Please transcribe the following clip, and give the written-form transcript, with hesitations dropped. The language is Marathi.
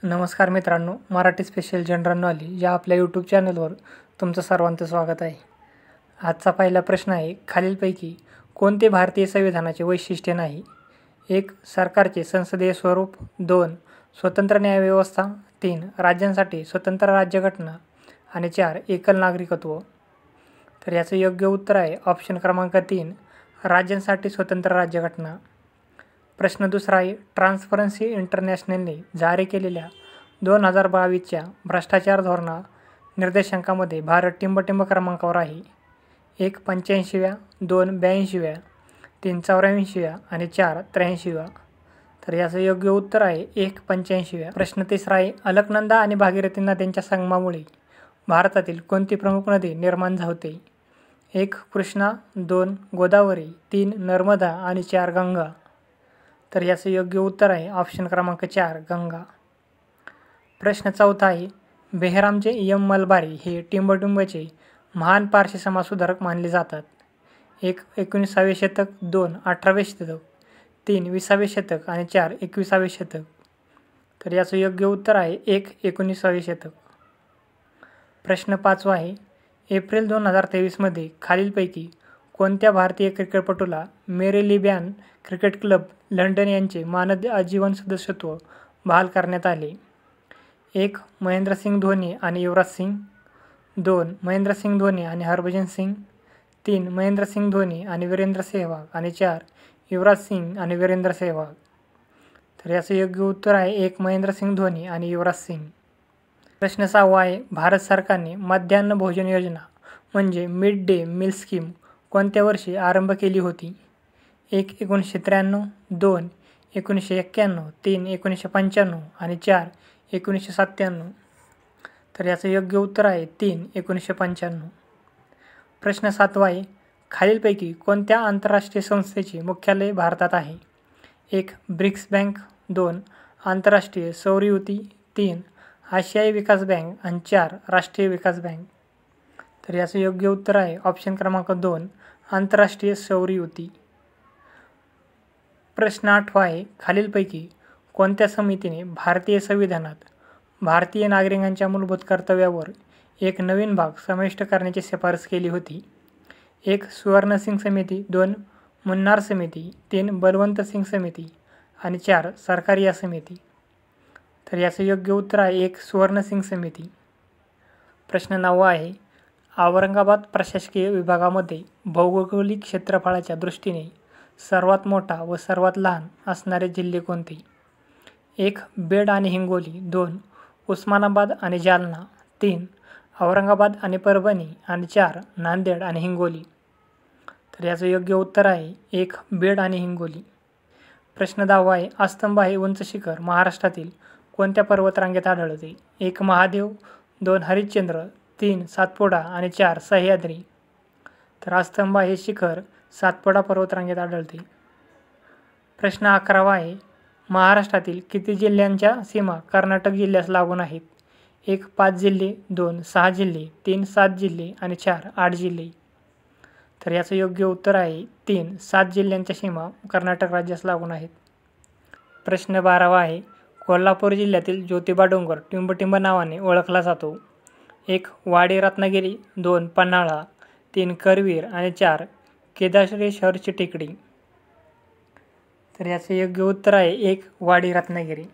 नमस्कार मित्रांनो, मराठी स्पेशल जनरल नॉलेज या आपल्या यूट्यूब चॅनलवर तुमचं सर्वांचं स्वागत आहे. आजचा पहिला प्रश्न आहे, खालीलपैकी कोणते भारतीय संविधानाचे वैशिष्ट्य नाही? 1. सरकारचे संसदीय स्वरूप. 2. स्वतंत्र न्यायव्यवस्था. 3. राज्यांसाठी स्वतंत्र राज्यघटना. आणि 4. एकल नागरिकत्व. तर याचं योग्य उत्तर आहे ऑप्शन क्रमांक 3, राज्यांसाठी स्वतंत्र राज्यघटना. प्रश्न दुसरा आहे, ट्रान्सपरन्सी इंटरनॅशनलने जारी केलेल्या 2022च्या भ्रष्टाचार धोरणा निर्देशांकामध्ये भारत टिंबटिंब क्रमांकावर आहे. 1. 85व्या, 2. 82व्या, 3. 84व्या आणि 4. 83व्या. तर याचं योग्य उत्तर आहे 1. 85व्या. प्रश्न तिसरा आहे, अलकनंदा आणि भागीरथी नद्यांच्या संगमामुळे भारतातील कोणती प्रमुख नदी निर्माण होते? 1. कृष्णा, 2. गोदावरी, 3. नर्मदा आणि 4. गंगा. तर याचं योग्य उत्तर आहे ऑप्शन क्रमांक 4, गंगा. प्रश्न चौथा आहे, बेहरामचे एम मलबारी हे टिंबटिंबचे महान पारशी समाजसुधारक मानले जातात. 1. 19वे शतक, 2. 18वे शतक, 3. 20वे शतक आणि 4. 21वे शतक. तर याचं योग्य उत्तर आहे 1. 19वे शतक. प्रश्न पाचवा आहे, एप्रिल 2023मध्ये खालीलपैकी कोणत्या भारतीय क्रिकेटपटूला मेरीलेबॉन क्रिकेट क्लब लंडन यांचे मानद आजीवन सदस्यत्व बहाल करण्यात आले? 1. महेंद्रसिंग धोनी आणि युवराज सिंग. 2. महेंद्रसिंग धोनी आणि हरभजन सिंग. 3. महेंद्रसिंग धोनी आणि वीरेंद्र सेहवाग आणि 4. युवराज सिंग आणि वीरेंद्र सेहवाग. तर याचं योग्य उत्तर आहे 1. महेंद्रसिंग धोनी आणि युवराज सिंग. प्रश्न सहावा आहे, भारत सरकारने मध्यान्ह भोजन योजना म्हणजे मिड डे मील स्कीम कोणत्या वर्षी आरंभ केली होती? 1. 1993, 2. 1991, 3. 1995 आणि 4. 1997. तर याचं योग्य उत्तर आहे 3. 1995. प्रश्न सातवा आहे, खालीलपैकी कोणत्या आंतरराष्ट्रीय संस्थेचे मुख्यालय भारतात आहे? 1. BRICS bank, 2. आंतरराष्ट्रीय सौर युती, 3. आशियाई विकास बँक आणि 4. राष्ट्रीय विकास बँक. तर याचं योग्य उत्तर आहे ऑप्शन क्रमांक 2, आंतरराष्ट्रीय सौर युती. प्रश्न आठवा आहे, खालीलपैकी कोणत्या समितीने भारतीय संविधानात भारतीय नागरिकांच्या मूलभूत कर्तव्यावर एक नवीन भाग समाविष्ट करण्याची शिफारस केली होती? 1. सुवर्ण सिंग समिती, 2. मुन्नार समिती, 3. बलवंत सिंग समिती आणि 4. सरकारिया समिती. तर याचं योग्य उत्तर आहे 1. सुवर्ण सिंग समिती. प्रश्न 9वा आहे, औरंगाबाद प्रशासकीय विभागामध्ये भौगोलिक क्षेत्रफळाच्या दृष्टीने सर्वात मोठा व सर्वात लहान असणारे जिल्हे कोणते? 1. बीड आणि हिंगोली, 2. उस्मानाबाद आणि जालना, 3. औरंगाबाद आणि परभणी आणि 4. नांदेड आणि हिंगोली. तर याचं योग्य उत्तर आहे 1. बीड आणि हिंगोली. प्रश्न 10वा आहे, अस्तंबा हे उंच शिखर महाराष्ट्रातील कोणत्या पर्वतरांगेत आढळते? 1. महादेव, 2. हरिश्चंद्र, 3. सातपुडा आणि 4. सह्याद्री. तर अस्तंबा हे शिखर सातपुडा पर्वतरांगेत आढळते. प्रश्न 11वा आहे, महाराष्ट्रातील किती जिल्ह्यांच्या सीमा कर्नाटक जिल्ह्यास लागून आहेत? 1. 5 जिल्हे, 2. 6 जिल्हे, 3. 7 जिल्हे आणि 4. 8 जिल्हे. तर याचं योग्य उत्तर आहे 3. 7 जिल्ह्यांच्या सीमा कर्नाटक राज्यास लागून आहेत. प्रश्न 12वा आहे, कोल्हापूर जिल्ह्यातील ज्योतिबा डोंगर टिंबटिंब नावाने ओळखला जातो? 1. वाडी रत्नागिरी, 2. पन्हाळा, 3. करवीर आणि 4. केदारेश्वरची टेकडी. तर याचे योग्य उत्तर आहे 1. वाडी रत्नागिरी.